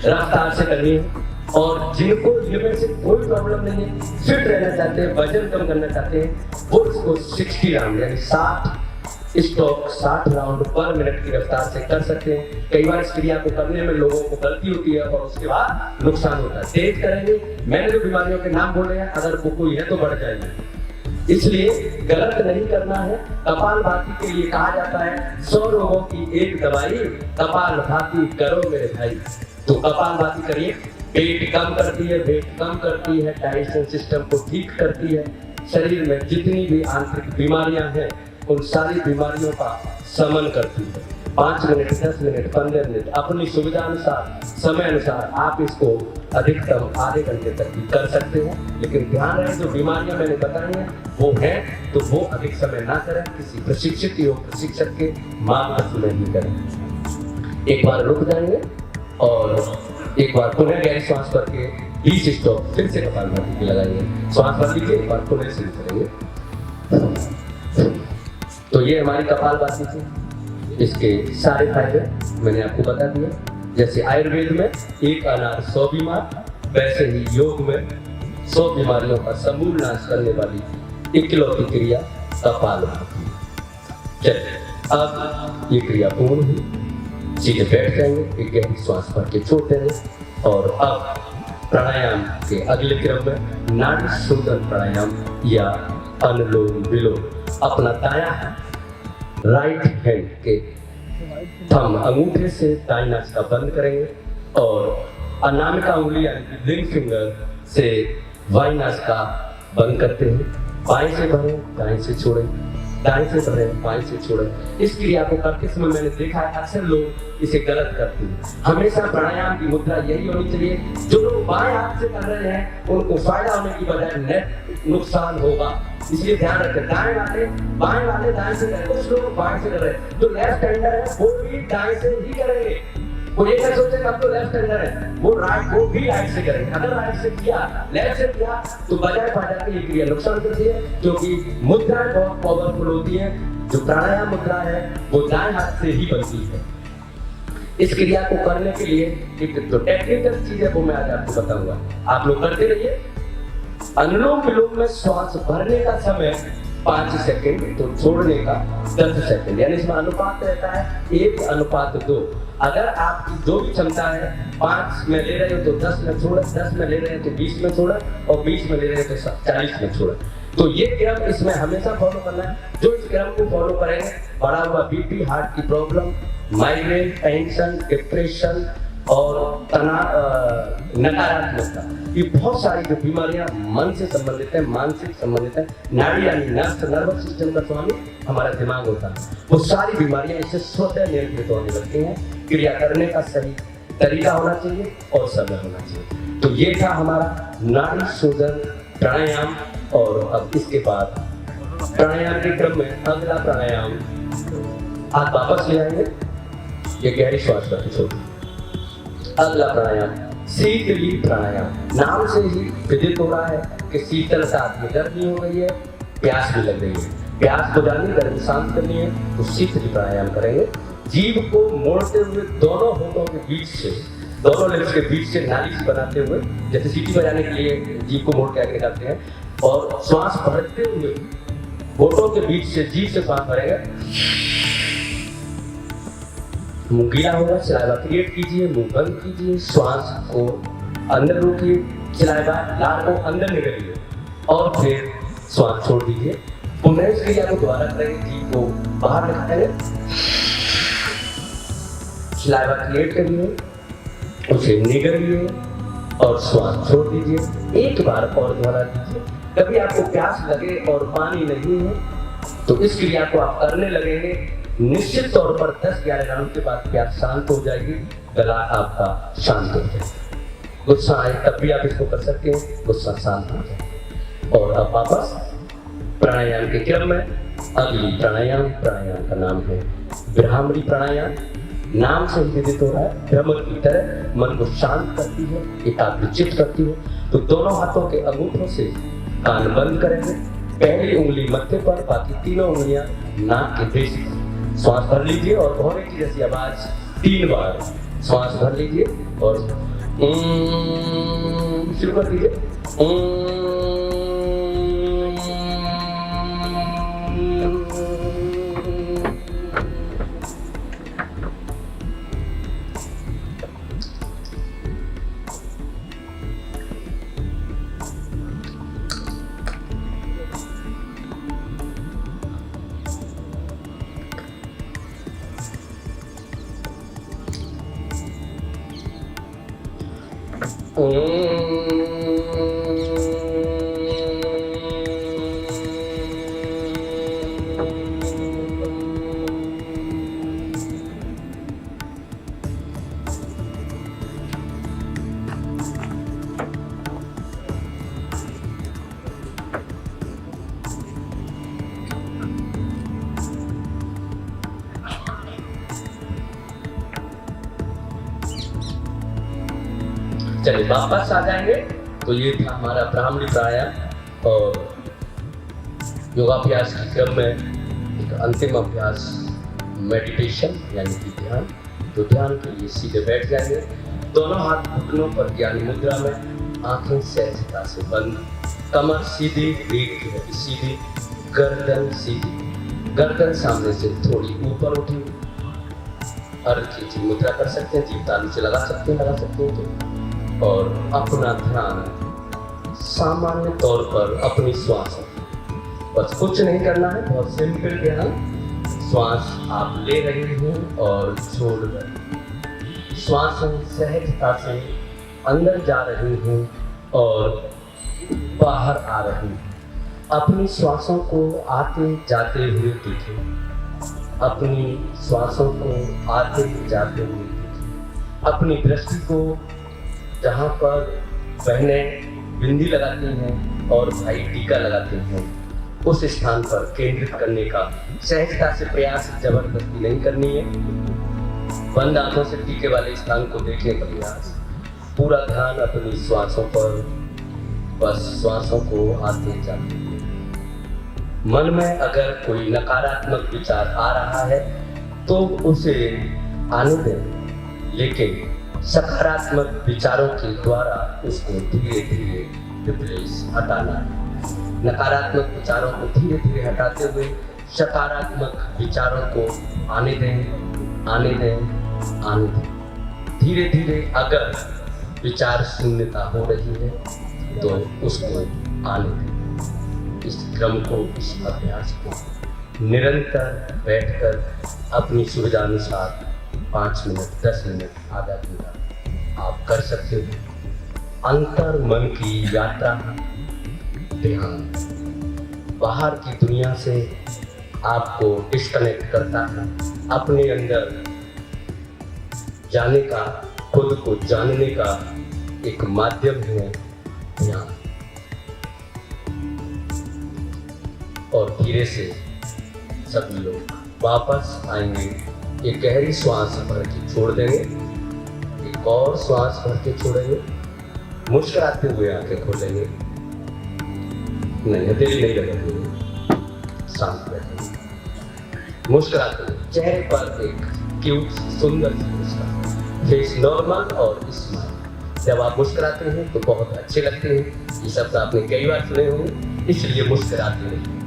रफ्तार से करनी है। और जिनको इनमें से कोई प्रॉब्लम नहीं है, फिट रहना चाहते हैं, वजन कम करना चाहते हैं, वो इसको 60 राउंड यानी 60 राउंड पर मिनट की रफ्तार से कर सकते हैं। कई बार इस क्रिया को करने में लोगों को गलती होती है और उसके बाद नुकसान होता है। तेज करेंगे, मैंने जो बीमारियों के नाम बोले हैं, अगर वो कोई है तो बढ़ जाएंगे, इसलिए गलत नहीं करना है। कपालभाति के लिए कहा जाता है 100 रोगों की एक दवाई, कपालभाति करो मेरे भाई। तो कपालभाति करिए, पेट कम करती है, वेट कम करती है, डाइजेशन सिस्टम को ठीक करती है, शरीर में जितनी भी आंतरिक बीमारियां हैं उन सारी बीमारियों का शमन करती है। 5 मिनट, 10 मिनट, 15 मिनट अपनी सुविधा अनुसार, समय अनुसार आप इसको अधिकतम आधे घंटे तक भी कर सकते हैं। लेकिन ध्यान रहे जो बीमारियां मैंने बताई हैं वो हैं तो वो अधिक समय ना करें, किसी प्रशिक्षित योग प्रशिक्षक के मार्गदर्शन में ही करें। एक बार रुक जाएंगे और एक बार पुनः गहरी श्वास करके 20 स्टॉप फिर से कपालभाति लगाएंगे। श्वास भर लीजिए, एक बार पुनः शुरू करेंगे। तो ये हमारी कपालभाति थी। इसके सारे फायदे मैंने आपको बता दिए। जैसे आयुर्वेद में एक अनार 100 बीमार, वैसे ही योग में 100 बीमारियों का समूल नाश करने वाली इकलौती क्रिया कपालभाति। चलिए अब ये क्रिया पूर्ण हुई, सीधे बैठ जाएंगे, एक गहरी श्वास भर के छोड़ देंगे। और अब प्राणायाम के अगले क्रम में नाड़ी शोधन प्राणायाम या अनुलोम विलोम। अपना दायां राइट हैंड के थंब अंगूठे से दाईं नासिका बंद करेंगे और अनामिका उंगली यानी रिंग फिंगर से बाईं नासिका बंद करते हैं। बाएं से भरें, दाएं से छोड़ें, दाएं से भरें, बाएं से छोड़ें। इस क्रिया को करते समय मैंने देखा है अक्सर लोग इसे गलत करते हैं। हमेशा प्राणायाम की मुद्रा यही होनी चाहिए, जो लोग बाएं हाथ से कर रहे हैं उनको फायदा होने की बजाय नेट नुकसान होगा, इसलिए ध्यान रखें। दाएं वाले बाएं वाले दाएं से करें, कुछ लोग बाएं से कर रहे हैं, जो लेफ्ट हैंडर है वो भी दाएं से ही करेंगे। वो ये क्या सोचे अब तो लेफ्ट हैंडर है, वो भी राइट से करेंगे। अगर राइट से किया, लेफ्ट से किया तो बजाय फायदा की ये क्रिया नुकसान करती है, क्योंकि मुद्राएं बहुत पावरफुल होती है। जो प्राणायाम मुद्रा है वो दाएं हाथ से ही बनती है। इस क्रिया को करने के लिए एक जो टेक्निकल चीज है वो मैं आज आपको बताऊंगा, आप लोग करते रहिए। अनुलोम विलोम में श्वास भरने का समय 5 सेकंड, तो छोड़ने का 10 सेकंड, यानी इसमें अनुपात रहता है 1:2। अगर आपकी जो भी क्षमता है 5 में ले रहे हो तो 10 में छोड़े, 10 में ले रहे हो तो 20 में छोड़े और 20 में ले रहे हो तो 40 में छोड़े। तो ये क्रम इसमें हमेशा फॉलो करना है। जो इस क्रम को फॉलो करेंगे, बढ़ा हुआ बीपी, हार्ट की प्रॉब्लम, माइग्रेन, टेंशन, डिप्रेशन और तनाव, नकारात्मकता, ये बहुत सारी जो बीमारियां मन से संबंधित है, मानसिक संबंधित है, नाड़ी यानी नर्वस सिस्टम का स्वामी हमारा दिमाग होता है, वो सारी बीमारियां इससे स्वतः नियंत्रित होने लगती हैं। क्रिया करने का सही तरीका होना चाहिए और समय होना चाहिए। तो ये था हमारा नाड़ी शोधन प्राणायाम। और अब इसके बाद प्राणायाम के क्रम में अगला प्राणायाम आप वापस ले आएंगे, ये गहरी श्वास करके छोड़िए। अगला प्राणायाम शीतली प्राणायाम। नाम से ही विदित हो रहा है कि शीतलता में गर्मी हो गई है, प्यास भी लग रही है, प्यास बुझानी, गर्मी शांत करनी है, तो शीतली प्राणायाम करेंगे। जीभ को मोड़ते हुए दोनों होठों के बीच से, दोनों लिप्स के बीच से नाली सी बनाते हुए, जैसे सीटी बजाने के लिए जीभ को मोड़ के आगे निकालते हैं, और श्वास भरते हुए होठों के बीच से जीभ से श्वास भरेंगे। मुंह गीला होगा, सलाइवा क्रिएट कीजिए, मुंह बंद कीजिए, श्वास को अंदर रोकिए, सलाइवा लार को अंदर निकालिए और फिर श्वास छोड़ दीजिए। पुनः इस क्रिया को दोबारा करेंगे, जीभ को बाहर निकालेंगे, सलाइवा क्रिएट करिए, उसे निगलिए और श्वास छोड़ दीजिए। एक बार और दोहरा दीजिए। कभी आपको प्यास लगे और पानी नहीं है तो इस क्रिया को आप करने लगेंगे, निश्चित तौर पर 10-11 राउंड के बाद प्यास शांत हो जाएगी, गला आपका शांत हो जाएगा। गुस्सा आए तब भी आप इसको कर सकते हैं, गुस्सा शांत हो जाए। और अब वापस प्राणायाम के क्रम में अगली प्राणायाम का नाम है ब्राह्मणी प्राणायाम। नाम से ही विदित हो रहा है, भ्रमर की तरह मन को शांत करती है, एकाग्रचित्त करती है। तो दोनों हाथों के अंगूठों से कान बंद करेंगे, पहली उंगली मत्थे पर, बाकी तीनों उंगलियां नाक के बीच। श्वास भर लीजिए और भौरे की जैसी आवाज 3 बार श्वास भर लीजिए और शुरू कर दीजिए। चलिए वापस आ जाएंगे। तो ये था हमारा ब्राह्मणी प्राणायाम और योगाभ्यास के क्रम में एक अंतिम अभ्यास मेडिटेशन यानी कि ध्यान। तो ध्यान के लिए सीधे बैठ जाइए। दोनों हाथ घुटनों पर ज्ञानी मुद्रा में, आंखें सहजता से बंद, कमर सीधी, रीढ़ की हड्डी सीधी, गर्दन सीधी, गर्दन सामने से थोड़ी ऊपर उठी। अर्घ्य मुद्रा कर सकते हैं, जीभ तालू से लगा सकते हैं तो। और अपना ध्यान सामान्य तौर पर अपनी श्वास, बस कुछ नहीं करना है, बहुत सिंपल ध्यान। श्वास आप ले रहे हैं और छोड़ रहे हैं। श्वास सहजता से अंदर जा रही हैं और बाहर आ रही हैं। अपनी श्वासों को आते जाते हुए देखें, अपनी श्वासों को आते जाते हुए देखें। अपनी दृष्टि को जहाँ पर बहनें बिंदी लगाती हैं और भाई टीका लगाते हैं, उस स्थान पर केंद्रित करने का सहजता से प्रयास, जबरदस्ती नहीं करनी है। बंद आंखों से टीके वाले स्थान को देखने का प्रयास, पूरा ध्यान अपनी श्वासों पर, बस श्वासों को आते जाते। मन में अगर कोई नकारात्मक विचार आ रहा है तो उसे आने दें, लेकिन सकारात्मक विचारों के द्वारा उसको धीरे धीरे रिप्लेस हटाना है। नकारात्मक विचारों को धीरे धीरे हटाते हुए सकारात्मक विचारों को आने दें, आने दें, आने दें। धीरे धीरे अगर विचार शून्यता हो रही है तो उसको आने दें। इस क्रम को, इस अभ्यास को निरंतर बैठकर अपनी सुविधानुसार 5 मिनट, 10 मिनट, आधा घंटा आप कर सकते हो। अंतर मन की यात्रा, ध्यान बाहर की दुनिया से आपको डिस्कनेक्ट करता है। अपने अंदर जाने का, खुद को जानने का एक माध्यम है ध्यान। और धीरे से सभी लोग वापस आएंगे। एक गहरी श्वास भर के छोड़ देंगे, एक और श्वास भर के छोड़ेंगे, मुस्कुराते हुए आंखें खोलेंगे, नहीं दिल नहीं लगाएंगे, शांत बैठेंगे, मुस्कुराते हुए चेहरे पर एक क्यूट सुंदर सी मुस्कान, फेस नॉर्मल और स्माइल। जब आप मुस्कुराते हैं तो बहुत अच्छे लगते हैं, ये शब्द आपने कई बार सुने होंगे, इसलिए मुस्कुराते हैं।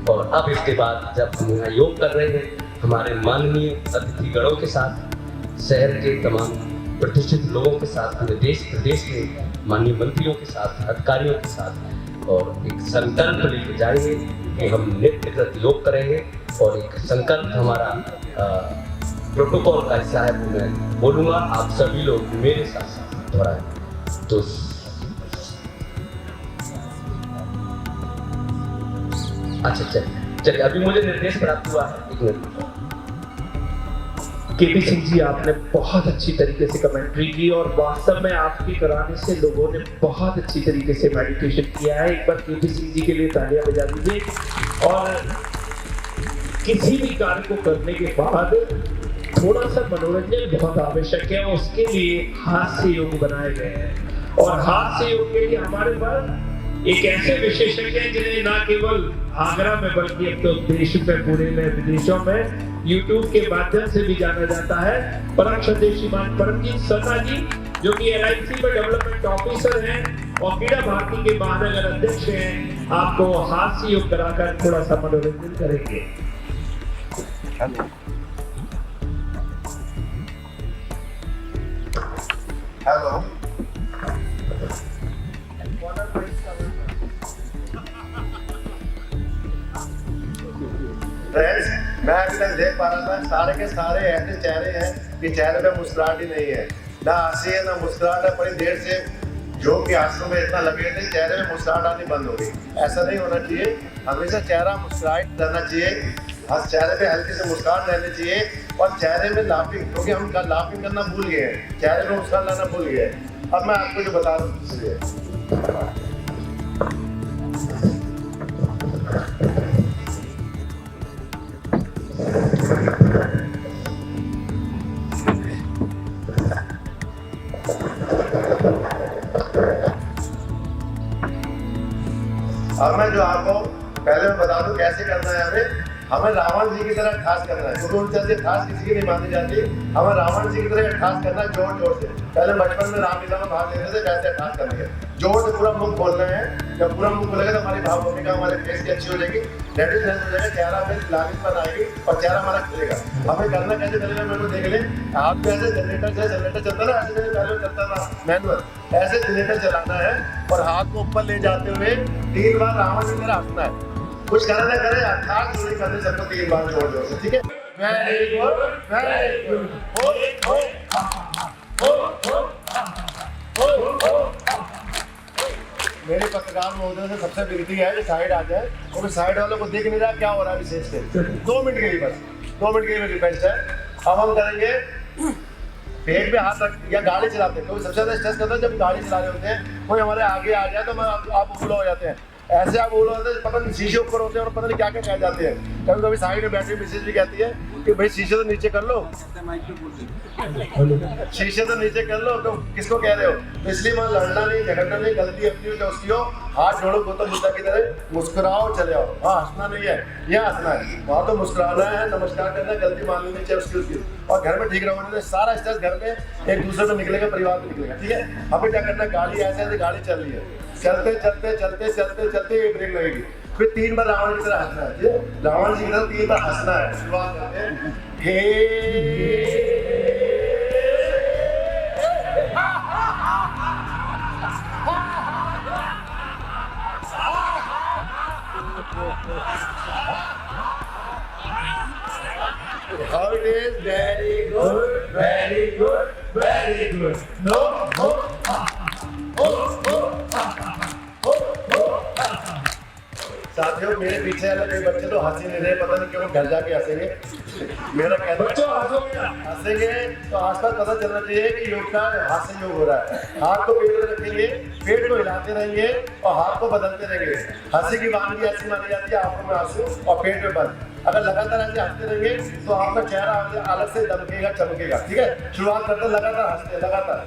और अब इसके बाद जब हम यहाँ योग कर रहे हैं हमारे माननीय अतिथिगणों के साथ, शहर के तमाम प्रतिष्ठित लोगों के साथ, पूरे देश प्रदेश के माननीय मंत्रियों के साथ, अधिकारियों के साथ, और एक संकल्प लेके जाएंगे कि हम नित्य कृत योग करेंगे। और एक संकल्प हमारा प्रोटोकॉल का हिस्सा है, वो मैं बोलूँगा, आप सभी लोग मेरे साथ साथ दोहराएं। तो अच्छा चलिए, अभी मुझे निर्देश प्राप्त हुआ है, एक मिनट। केपी सिंह जी, आपने बहुत अच्छी तरीके से कमेंट्री की और वास्तव में आपके कराने से लोगों ने बहुत अच्छी तरीके से मेडिटेशन किया है। एक बार केपी सिंह जी के लिए तालियां बजा दीजिए। और किसी भी कार्य को करने के बाद थोड़ा सा मनोरंजन बहुत आवश्यक है, उसके लिए हास्य योग बनाए गए हैं। और हास्य योग के लिए हमारे पास एक ऐसे विशेषज्ञ हैं जिन्हें ना केवल आगरा में बल्कि अब तो देश में, पूरे में, विदेशों में YouTube के माध्यम से भी जाना जाता है। परम श्रद्धेय श्रीमान परमजीत शर्मा जी, जो कि LIC में डेवलपमेंट ऑफिसर हैं और क्रीड़ा भारती के महानगर अध्यक्ष हैं, आपको हास्य योग कराकर थोड़ा सा मनोरंजन करेंगे। हेलो, फ्रेंड्स, मैं अभी तक देख पा रहा था सारे के सारे ऐसे चेहरे हैं कि चेहरे पे मुस्कुराहट ही नहीं है, ना हंसी है ना मुस्कुराहट है। बड़ी देर से योग के आसनों में इतना लगे थे, चेहरे में मुस्कुराहट आनी बंद हो गई। ऐसा नहीं होना चाहिए, हमेशा चेहरा मुस्कुराहट रहना चाहिए, चेहरे पे हल्की से मुस्कान रहनी चाहिए और चेहरे में लाफिंग, क्योंकि हम लाफिंग करना भूल गए हैं, चेहरे में मुस्कान लाना भूल गए। अब मैं आपको जो बता रहा हूँ इसलिए अब मैं जो आपको पहले मैं बता दूं कैसे करना है हमें। हमें रावण जी की तरह ठास करना है, क्योंकि उन जैसे ठास किसी की नहीं मानी जाती। हमें रावण जी की तरह ठास करना है, जोर जोर से। पहले बचपन में रामलीला में भाग लेते थे, वैसे ठास करनी है, जोर से पूरा मुंह खोलना है। जब पूरा मुंह खोलेगा तो हमारी भाव भूमिका हमारे फेस की अच्छी हो जाएगी, रेडी हो जाएगा, चेहरा में लालिपन आएगी और चेहरा हमारा खुलेगा। हमें करना कैसे करेगा, मेरे को देख ले, आप जैसे जनरेटर चलता ना, ऐसे जैसे पहले चलता था मैनुअल, ऐसे जनरेटर चलाना है और हाथ को ऊपर ले जाते हुए 3 बार रावण की तरह हंसना है। कुछ करे ना करे, अर्थात नहीं करने सबको 3 बार जोर जोर से, ठीक है। Very good, very good. मेरे पत्रकार महोदय से सबसे विनती है कि साइड आ जाए, क्योंकि साइड वालों को दिख नहीं रहा क्या हो रहा है विशेष से। 2 मिनट के लिए, बस 2 मिनट के लिए रिक्वेस्ट है। अब हम करेंगे पेट पे हाथ रख, या गाड़ी चलाते हैं, क्योंकि सबसे ज्यादा स्ट्रेस करता है जब गाड़ी चला रहे होते हैं, कोई हमारे आगे आ जाए तो आप उबला हो जाते हैं। ऐसे आप उबला होते हैं, पता नहीं शीशे ऊपर होते हैं और पता नहीं क्या क्या कह जाते हैं। कभी कभी साइड में बैठे मिसेज भी कहती है कि भाई शीशे तो नीचे कर लो, शीशे तो नीचे कर लो, तो किसको कह रहे हो। तो इसलिए वहाँ लड़ना नहीं, झगड़ना नहीं, गलती अपनी हो तो उसकी हो। हाथ जोड़ो गौतम बुद्ध की तरह, मुस्कुराओ, चले आओ। हाँ, हंसना नहीं है, यहाँ हंसना है, वहाँ तो मुस्कुराना है, नमस्कार करना है, गलती मान लेनी चाहिए उसकी। और घर में ठीक रहोगे, सारा स्ट्रेस घर में एक दूसरे में निकलेगा, परिवार में निकलेगा, ठीक है। हमें क्या करना है, गाड़ी ऐसे ऐसे गाड़ी चल रही है, चलते चलते चलते चलते चलते ये ब्रेक लगेगी, फिर 3 बार रावण की तरह हंसना है, रावण जी की तरह 3 बार हंसना है। शुरुआत करते हैं, हे How it is? Very good, very good, very good. No, no. साथियों, मेरे पीछे वाले कोई बच्चे तो हंस ही नहीं रहे, पता नहीं क्यों, घर जाके हंसेंगे। मेरा कहना हंसेंगे तो आसपास पता चलना चाहिए कि योग का हाथ से योग हो रहा है। हाथ को पेट में रखेंगे, पेट को हिलाते रहेंगे और हाथ को बदलते रहेंगे। हंसी की वानगी ऐसी मानी जाती है, आंखों में आंसू और पेट में बंद। अगर लगातार ऐसे हंसते रहेंगे तो आपका चेहरा अलग से दमकेगा, चमकेगा, ठीक है। शुरुआत करते हैं लगातार हंसते, लगातार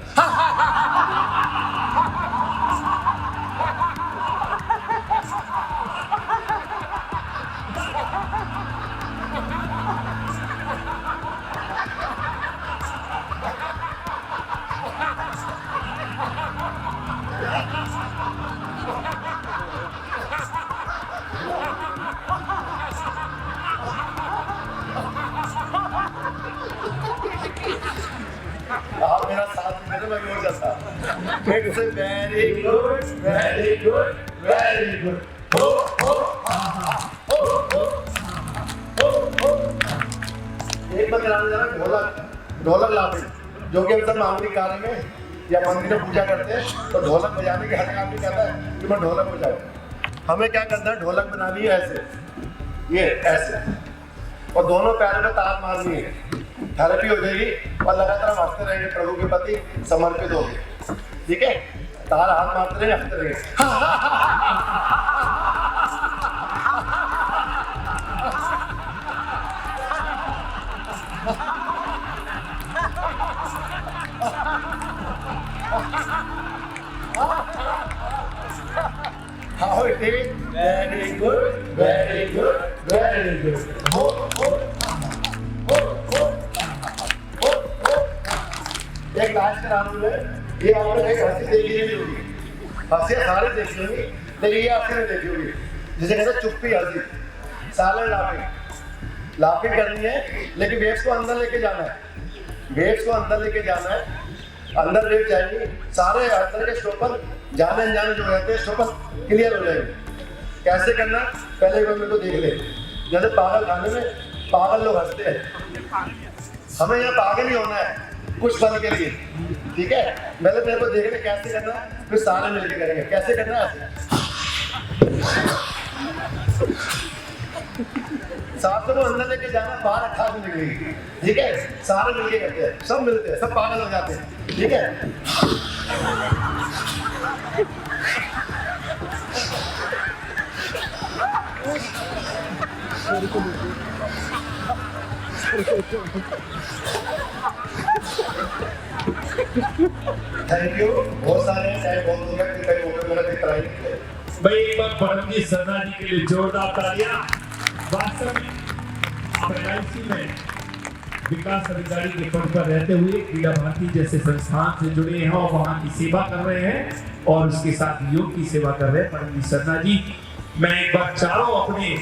आप मेरा साथ में मैं हो जाता। फिर से very good, very good, very good. हो हो हो हो हो। एक बार कराने जाना ढोलक लाते, जो कि हम सब मांगलिक कार्य में या मंदिर में पूजा करते हैं, तो ढोलक बजाने के हर आदमी कहता है कि मैं ढोलक बजाऊं। हमें क्या करना है, ढोलक बनानी है ऐसे, ये ऐसे, और दोनों पैरों में ताल मारनी है, थेरेपी हो जाएगी और लगातार हम हंसते रहेंगे, प्रभु के प्रति समर्पित होंगे, ठीक है। ताल हाथ मारते रहेंगे, हंसते रहेंगे। How it is? Very good, very good, very good. Ho, ho, ho, ho, ho, ho. एक लास्ट करा दूँ मैं, ये आपने एक हंसी देखी नहीं होगी, हंसी सारे देखी होगी, लेकिन ये हंसी नहीं देखी होगी, जिसे कहते हैं चुप्पी हंसी, साइलेंट लाफिंग। लाफिंग करनी है, लेकिन वेव्स को अंदर लेके जाना है, वेव्स को अंदर लेके जाना है, अंदर वेव जाएंगी, सारे अंदर के स्टोपर जाने अनजाने जो रहते हैं स्टोपर क्लियर हो जाएंगे। कैसे करना, पहले एक बार मेरे को देख ले। जैसे पागल खाने में पागल लोग हंसते हैं, हमें यहाँ पागल ही होना है कुछ पल के लिए, ठीक है। पहले मेरे को देख ले कैसे करना, फिर सारे मिलके करेंगे। कैसे करना है, सांसों को अंदर लेके जाना, बाहर अच्छा से निकलेगी, ठीक है। सारे मिलके करते हैं, सब मिलते हैं, सब पागल हो जाते हैं, ठीक है। थैंक यू, बहुत सारे टाइम बहुत हो गया, कई मौके मेरा दिख रहा है। भाई एक बार परम जी सरना जी के लिए जोरदार तालियां। वास्तव में LIC में विकास अधिकारी के पद पर रहते हुए क्रीड़ा भारती जैसे संस्थान से जुड़े हैं और वहां की सेवा कर रहे हैं और उसके साथ योग की सेवा कर रहे हैं परमजीत सरना जी। मैं एक बार चारों अपने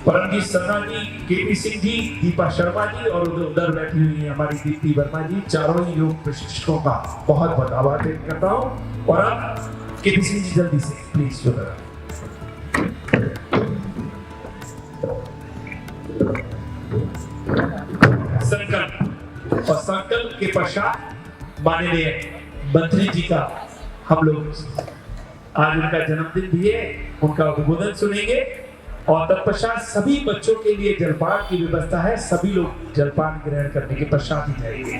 परमजीत सरना जी, केपी सिंह जी, दीपा शर्मा जी और उधर बैठी हुई है हमारी दीप्ति वर्मा जी, चारों ही योग प्रशिक्षकों का बहुत बहुत आभार व्यक्त करता हूँ। और अब केपी सिंह जी जल्दी से प्लीज उधर। संकल्प और संकल्प के पश्चात माननीय मंत्री जी का हम लोग आज उनका जन्मदिन भी है, उनका उद्बोधन सुनेंगे और तत्पश्चात सभी बच्चों के लिए जलपान की व्यवस्था है, सभी लोग जलपान ग्रहण करने के पश्चात ही जाएंगे।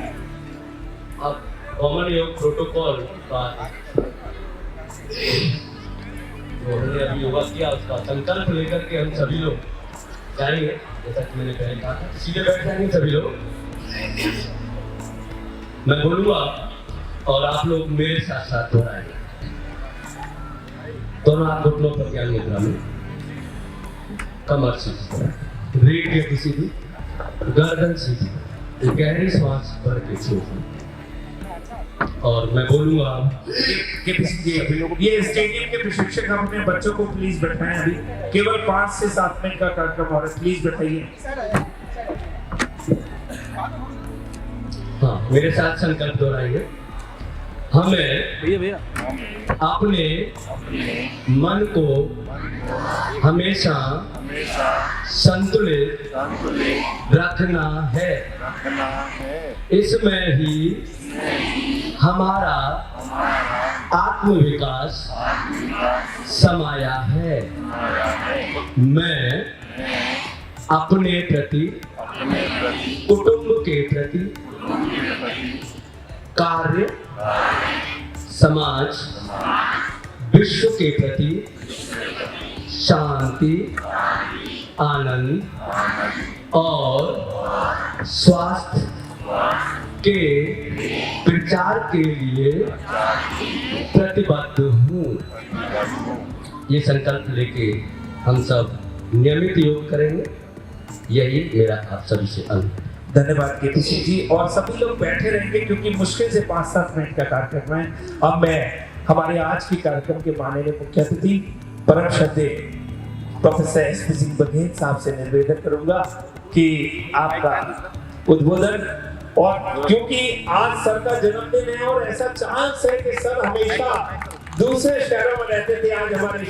अब कॉमन योग प्रोटोकॉल का जो हमने अभी योगा किया उसका संकल्प लेकर के हम सभी लोग जाएंगे। जैसा कि मैंने पहले कहा था, सीधे बैठ जाएंगे सभी लोग, मैं बोलूंगा और आप लोग मेरे साथ साथ दोहराएंगे। दोनों हाथ घुटनों पर ज्ञान मुद्रा में, कमर सीधी, रीढ़ के सीधी, गर्दन सीधी, गहरी सांस भर के छोड़ो। और मैं बोलूंगा ये स्टेडियम के प्रशिक्षक हम अपने बच्चों को प्लीज बैठाएं। अभी केवल 5 से 7 मिनट का कार्यक्रम और प्लीज बैठाइए। हाँ, मेरे साथ संकल्प दोहराइए। हमें अपने मन को हमेशा संतुलित रखना है। इसमें ही हमारा आत्मविकास समाया है। मैं अपने प्रति, कुटुंब के प्रति, कार्य, समाज, विश्व के प्रति शांति, आनंद और स्वास्थ्य के प्रचार के लिए प्रतिबद्ध हूँ। ये संकल्प लेके हम सब नियमित योग करेंगे, यही मेरा आप सभी से अनुरोध। धन्यवाद केपी सिंह जी। और सभी लोग बैठे रहेंगे क्योंकि मुश्किल से 5-7 मिनट का कार्यक्रम है। अब मैं हमारे आज के कार्यक्रम के माननीय मुख्य अतिथि परम श्रद्धेय प्रोफेसर एसपी सिंह बघेल साहब से निवेदन करूंगा कि आपका उद्बोधन, और क्योंकि आज सर का जन्मदिन है और ऐसा चांस है कि सर हमेशा दूसरे शहरों में रहते थे, आज हमारे